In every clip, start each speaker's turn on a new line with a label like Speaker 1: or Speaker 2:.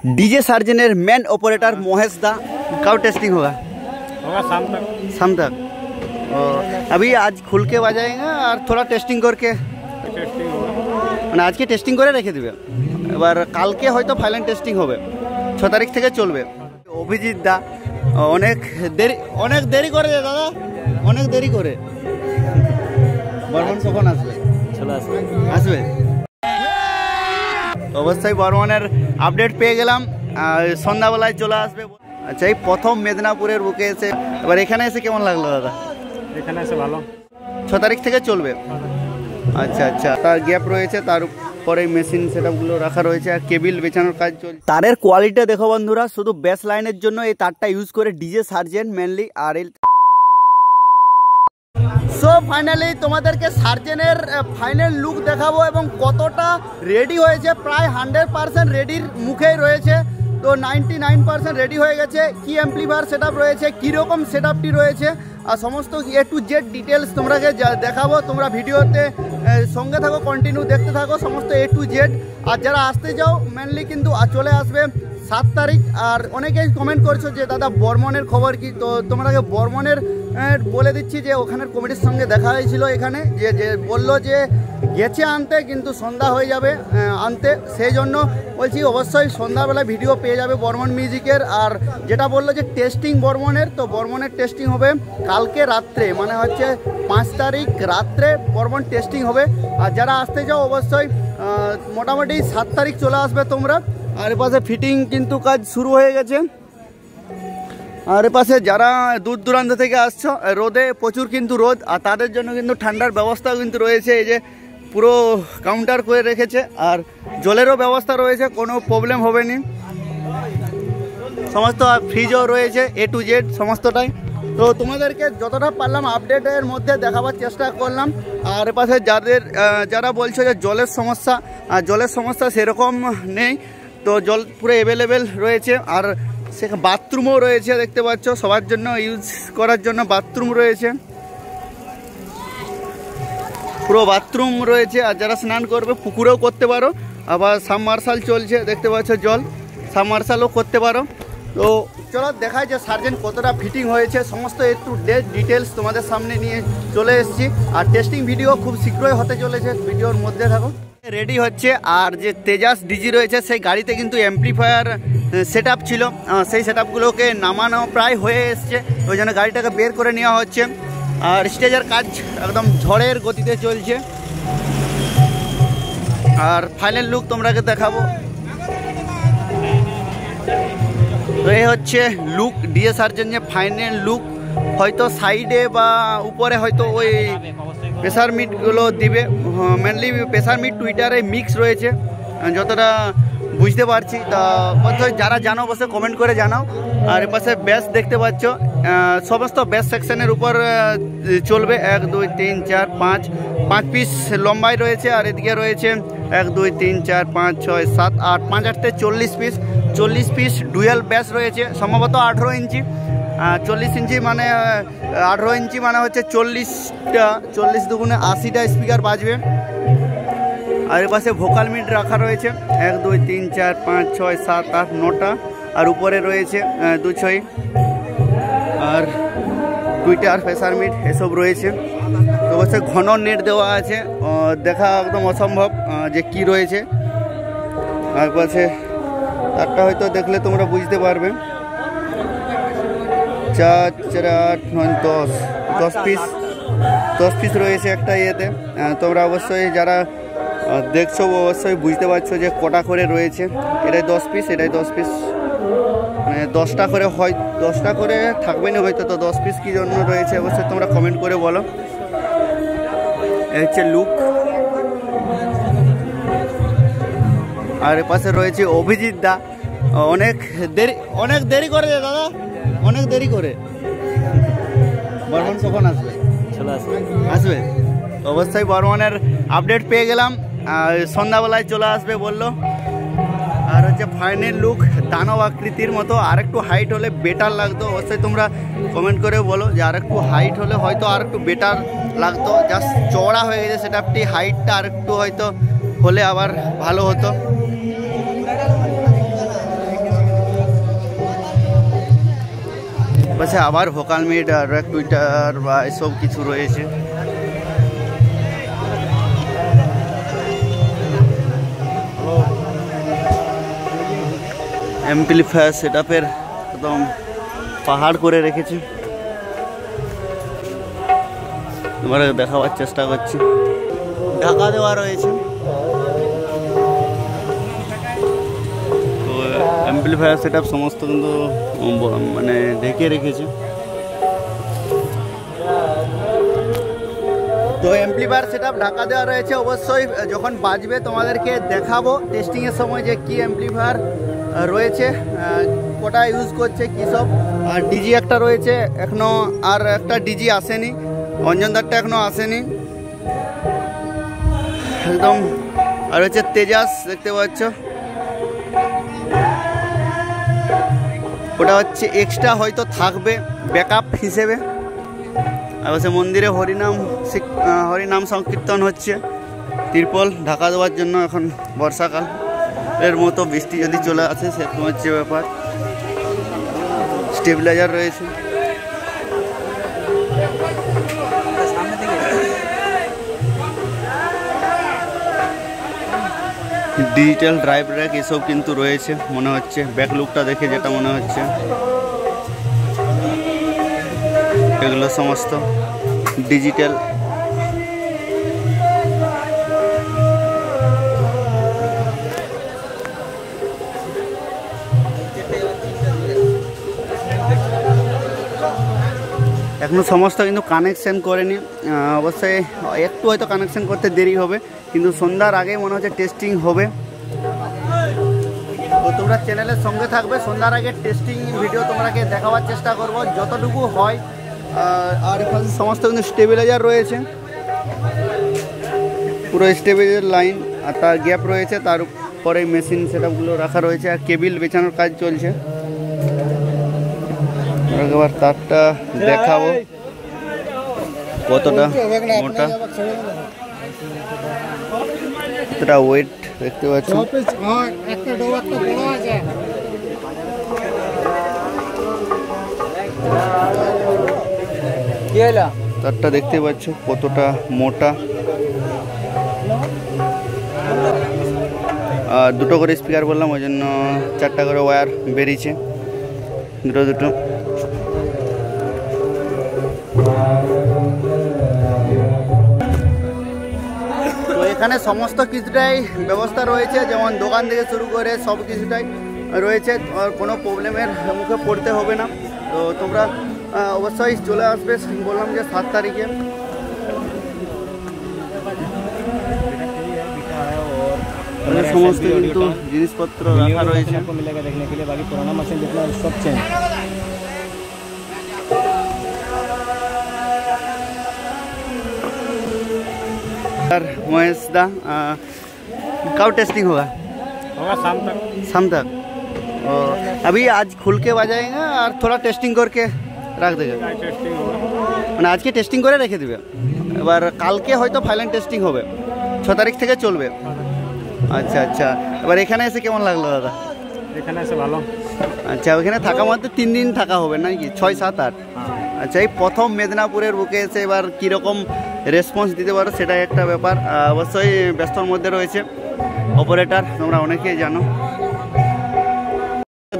Speaker 1: DJ surgeon main operator Mahesh दा कब testing होगा? शाम तक। अभी आज खुल के बजाएंगे और थोड़ा टेस्टिंग करके মানে আজকে টেস্টিং করে রেখে দিবে, এবার কালকে হয়তো ফাইনাল টেস্টিং হবে। 6 তারিখ থেকে চলবে। অভিজিৎ দা অনেক দেরি করে দাদা, অনেক দেরি করে। বর্মন কখন আসবে? চলে আসবে। অবশ্যই বর্মনের আপডেট পেয়ে গেলাম, সন্ধ্যাবেলায় চলে আসবে। আচ্ছা, এই প্রথম মেদিনীপুরের বুকে এসে এবার এখানে এসে কেমন লাগলো দাদা?
Speaker 2: এখানে এসে ভালো।
Speaker 1: 6 তারিখ থেকে চলবে। আচ্ছা আচ্ছা, তার গ্যাপ রয়েছে, তার উপরে মেশিন সেটআপগুলো রাখা রয়েছে আর কেবিল বেচানোর কাজ চলছে। তারের কোয়ালিটি দেখো বন্ধুরা, শুধু বেস লাইনের জন্য এই তারটা ইউজ করে ডিজে সার্জেন মেনলি। আর সো ফাইনালি তোমাদেরকে সার্জেনের ফাইনাল লুক দেখাবো এবং কতটা রেডি হয়েছে। প্রায় 100% রেডির মুখেই রয়েছে, তো 99% রেডি হয়ে গেছে। কি অ্যাম্পলিফায়ার সেটআপ রয়েছে, কীরকম সেটআপটি রয়েছে আর সমস্ত A to Z ডিটেলস তোমরাকে দেখাবো। তোমরা ভিডিওতে সঙ্গে থাকো, কন্টিনিউ দেখতে থাকো সমস্ত A to Z। আর যারা আসতে যাও মেনলি কিন্তু চলে আসবে 7 তারিখ। আর অনেকেই কমেন্ট করছো যে দাদা বর্মনের খবর কি, তো তোমাকে বর্মনের বলে দিচ্ছি যে ওখানের কমিটির সঙ্গে দেখা হয়েছিল এখানে, যে বললো যে গেছে আনতে কিন্তু সন্ধ্যা হয়ে যাবে আনতে, সেই জন্য বলছি অবশ্যই সন্ধ্যাবেলা ভিডিও পেয়ে যাবে বর্মন মিউজিকের। আর যেটা বললো যে টেস্টিং বর্মনের, তো বর্মনের টেস্টিং হবে কালকে রাত্রে, মানে হচ্ছে 5 তারিখ রাত্রে বর্মন টেস্টিং হবে। আর যারা আসতে যাও অবশ্যই মোটামুটি 7 তারিখ চলে আসবে তোমরা। আর এপাশে ফিটিং কিন্তু কাজ শুরু হয়ে গেছে। আর এপাশে যারা দূর দূরান্ত থেকে আসছো, রোদে প্রচুর কিন্তু রোদ, আর তাদের জন্য কিন্তু ঠান্ডার ব্যবস্থাও কিন্তু রয়েছে। এই যে পুরো কাউন্টার করে রেখেছে, আর জলেরও ব্যবস্থা রয়েছে, কোনো প্রবলেম হবে না। সমস্ত ফ্রিজও রয়েছে A to Z সমস্তটাই। তো তোমাদেরকে যতটা পারলাম আপডেটের মধ্যে দেখাবার চেষ্টা করলাম। আর এপাশে যারা বলছো যে জলের সমস্যা, আর জলের সমস্যা সেরকম নেই, তো জল পুরো অ্যাভেলেবেল রয়েছে। আর সেখানে বাথরুমও রয়েছে, দেখতে পাচ্ছ সবার জন্য ইউজ করার জন্য বাথরুম রয়েছে, পুরো বাথরুম রয়েছে। আর যারা স্নান করবে পুকুরেও করতে পারো, আবার সাবমার্শাল চলছে দেখতে পাচ্ছ, জল সাবমার্শালও করতে পারো। তো চলো দেখায় যে সার্জেন কতটা ফিটিং হয়েছে, সমস্ত একটু ডিটেলস তোমাদের সামনে নিয়ে চলে এসেছি। আর টেস্টিং ভিডিও খুব শীঘ্রই হতে চলেছে, ভিডিওর মধ্যে থাকো। রেডি হচ্ছে। আর যে তেজাস ডিজি রয়েছে সেই গাড়িতে কিন্তু অ্যাম্পলিফায়ার সেটআপ ছিল, সেই সেটআপগুলোকে নামানো প্রায় হয়ে এসছে, ওই জন্য গাড়িটাকে বের করে নেওয়া হচ্ছে। আর স্টেজের কাজ একদম ঝড়ের গতিতে চলছে। আর ফাইনাল লুক তোমরাকে দেখাবো। তো এই হচ্ছে লুক, ডিজে সার্জেন যে ফাইনাল লুক। হয়তো সাইডে বা উপরে হয়তো ওই প্রেসার মিটগুলো দিবে, মেনলি প্রেসার মিট টুইটারে মিক্স রয়েছে যতটা বুঝতে পারছি। তা যারা জানো বসে কমেন্ট করে জানাও। আর এপাশে ব্যাস দেখতে পাচ্ছ, সমস্ত ব্যাস সেকশনের উপর চলবে। 1 2 3 4 5 পিস লম্বাই রয়েছে। আর এদিকে রয়েছে 1 2 3 4 5 6 7 8 5 8 40 পিস ডুয়েল ব্যাস রয়েছে, সম্ভবত 18 ইঞ্চি। 40 ইঞ্চি মানে 18 ইঞ্চি মানে হচ্ছে 40 দুগুণে 80টা স্পিকার বাজবে। আর এপাশে ভোকাল মিট রাখা রয়েছে 1 2 3 4 5 6 7 8 9টা। আর উপরে রয়েছে 2 6। আর টুইটার প্রেসার মিট এসব রয়েছে। তো অবশ্যই ঘন নেট দেওয়া আছে, দেখা একদম অসম্ভব যে কি রয়েছে। আর পাশে তারটা হয়তো দেখলে তোমরা বুঝতে পারবে। 4 4 8 9 10 পিস রয়েছে একটা ইয়েতে। তোমরা অবশ্যই যারা দেখছো অবশ্যই বুঝতে পারছো যে কটা করে রয়েছে। এটাই 10 পিস, এটাই 10 পিস, মানে 10টা করে হয়, 10টা করে থাকবে না হয়তো। তো 10 পিস কী জন্য রয়েছে অবশ্যই তোমরা কমেন্ট করে বলো। এই হচ্ছে লুক। আর এপাশে রয়েছে অভিজিৎ দা, অনেক দেরি করে দাদা, অনেক দেরি করে। বর্মন কখন আসবে? চলে আসবে। অবশ্যই বর্মনের আপডেট পেয়ে গেলাম, সন্ধ্যাবেলায় চলে আসবে বললো। আর হচ্ছে ফাইনাল লুক দানব আকৃতির মতো, আরেকটু হাইট হলে বেটার লাগতো। অবশ্যই তোমরা কমেন্ট করে বলো যে আরেকটু হাইট হলে হয়তো আরেকটু বেটার লাগতো। জাস্ট চওড়া হয়ে গেছে সেটআপটি, হাইটটা আরেকটু হয়তো হলে আবার ভালো হতো। পাশে আবার ভোকাল মিট আর টুইটার বা এসব কিছু রয়েছে। অ্যাম্পলিফায়ার সেটআপের একদম পাহাড় করে রেখেছে, এবারে দেখাবার চেষ্টা করছি। ঢাকা দেওয়া রয়েছে, তো অ্যাম্পলিফায়ার সেটআপ সমস্ত কিন্তু মানে ঢেকে রেখেছে। তো অ্যাম্পলিফায়ার সেটআপ ঢাকা দেওয়া রয়েছে। অবশ্যই যখন বাজবে তোমাদেরকে দেখাবো টেস্টিংয়ের সময় যে কি অ্যাম্পলিফায়ার রয়েছে, কোটা ইউজ করছে কী সব। আর ডিজি একটা রয়েছে এখনও, আর একটা ডিজি আসেনি, অঞ্জনদারটা এখনও আসেনি একদম। আর হচ্ছে তেজাস দেখতে পাচ্ছ, ওটা হচ্ছে এক্সট্রা হয়তো থাকবে ব্যাকআপ হিসেবে। আর হচ্ছে মন্দিরে হরিনাম সংকীর্তন হচ্ছে, তিরপল ঢাকা দেওয়ার জন্য। এখন বর্ষাকাল এর মতো বৃষ্টি যদি চলে আসে সেরকম হচ্ছে ব্যাপার। স্টেবিলাইজার রয়েছে, ডিজিটাল ড্রাইভ র্যাক এসব কিন্তু রয়েছে মনে হচ্ছে, ব্যাক লুকটা দেখে যেটা মনে হচ্ছে। এগুলো সমস্ত ডিজিটাল। এখনো সমস্ত কিন্তু কানেকশন করেনি, অবশ্যই একটু হয়তো কানেকশন করতে দেরি হবে, কিন্তু সন্ধ্যার আগে মনে হচ্ছে টেস্টিং হবে। তো তোমরা চ্যানেলের সঙ্গে থাকবে, সন্ধ্যার আগে টেস্টিং ভিডিও তোমরাকে দেখাবার চেষ্টা করব যতটুকু হয়। আর এখানে সমস্ত কিন্তু স্টেবিলাইজার রয়েছে, পুরো স্টেবিলাইজার লাইন, আর তার গ্যাপ রয়েছে, তার উপরে মেশিন সেটআপগুলো রাখা রয়েছে, আর কেবিল বেচানোর কাজ চলছে। এবার তারটা দেখাবো কতটা মোটা, কতটা ওয়েট দেখতে পাচ্ছ। তারটা দেখতে পাচ্ছ কতটা মোটা। আর দুটো করে স্পিকার বললাম, ওই জন্য 4টা করে ওয়্যার বেরিয়েছে, দুটো। তো এখানে সমস্ত কিছুটাই ব্যবস্থা রয়েছে, যেমন দোকান থেকে শুরু করে সব কিছুটাই রয়েছে, কোনো প্রবলেমের মুখে পড়তে হবে না। তো তোমরা অবশ্যই চলে আসবে, বললাম যে 7 তারিখে। সমস্ত কিন্তু জিনিসপত্র রাখা রয়েছে। महेश दा कब टेस्टिंग होगा शाम तक। अभी आज खुल के बजाएगा और थोड़ा टेस्टिंग करके रख देगा, মানে আজকে টেস্টিং করে রেখে দিবে। এবার কালকে হয়তো ফাইনাল টেস্টিং হবে, 6 তারিখ থেকে চলবে। আচ্ছা আচ্ছা, এবার এখানে এসে কেমন লাগলো দাদা?
Speaker 2: এখানে এসে ভালো।
Speaker 1: আচ্ছা, ওখানে থাকা মধ্যে 3 দিন থাকা হবে নাকি? 6, 7, 8। আচ্ছা, এই প্রথম মেদিনীপুরের বুকে এসে এবার কীরকম রেসপন্স দিতে পারো সেটাই একটা ব্যাপার। অবশ্যই ব্যস্তর মধ্যে রয়েছে অপারেটর, তোমরা অনেকেই জানো।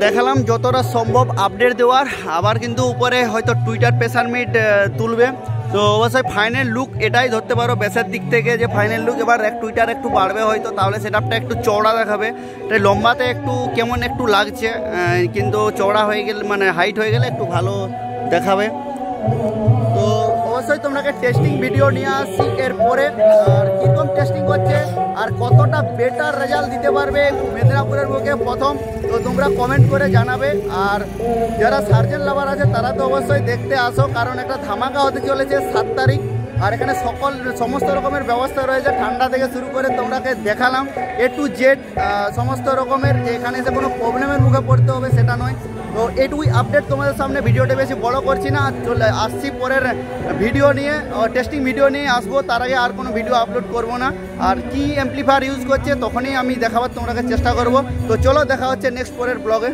Speaker 1: দেখালাম যতটা সম্ভব আপডেট দেওয়ার, আবার কিন্তু উপরে হয়তো টুইটার প্রেসার মিট তুলবে। তো অবশ্যই ফাইনাল লুক এটাই ধরতে পারো বেসের দিক থেকে, যে ফাইনাল লুক এবার টুইটার একটু বাড়বে হয়তো, তাহলে সেটআপটা একটু চওড়া দেখাবে। তাই লম্বাতে একটু কেমন একটু লাগছে, কিন্তু চওড়া হয়ে গেলে মানে হাইট হয়ে গেলে একটু ভালো দেখাবে। তো অবশ্যই তোমাকে টেস্টিং ভিডিও নিয়ে আসছি এরপরে, আর কীরকম টেস্টিং করছে আর কতটা বেটার রেজাল্ট দিতে পারবে মেদিনীপুরের বুকে প্রথম, তো তোমরা কমেন্ট করে জানাবে। আর যারা সার্জেন লাভার আছে তারা তো অবশ্যই দেখতে আসো, কারণ একটা ধামাকা হতে চলেছে 7 তারিখ। আর এখানে সমস্ত রকমের ব্যবস্থা রয়েছে, ঠান্ডা থেকে শুরু করে তোমরাকে দেখালাম A to Z সমস্ত রকমের, যে এখানে এসে কোনো প্রবলেমের মুখে পড়তে হবে সেটা নয়। তো এটুকুই আপডেট তোমাদের সামনে, ভিডিওটা বেশি বড় করছি না, চলে আসছি পরের ভিডিও নিয়ে, টেস্টিং ভিডিও নিয়ে আসবো। তার আগে আর কোনো ভিডিও আপলোড করব না, আর কি অ্যাম্পলিফায়ার ইউজ করছে তখনই আমি দেখাবার তোমাকে চেষ্টা করব। তো চলো দেখা হচ্ছে নেক্সট পরের ব্লগে।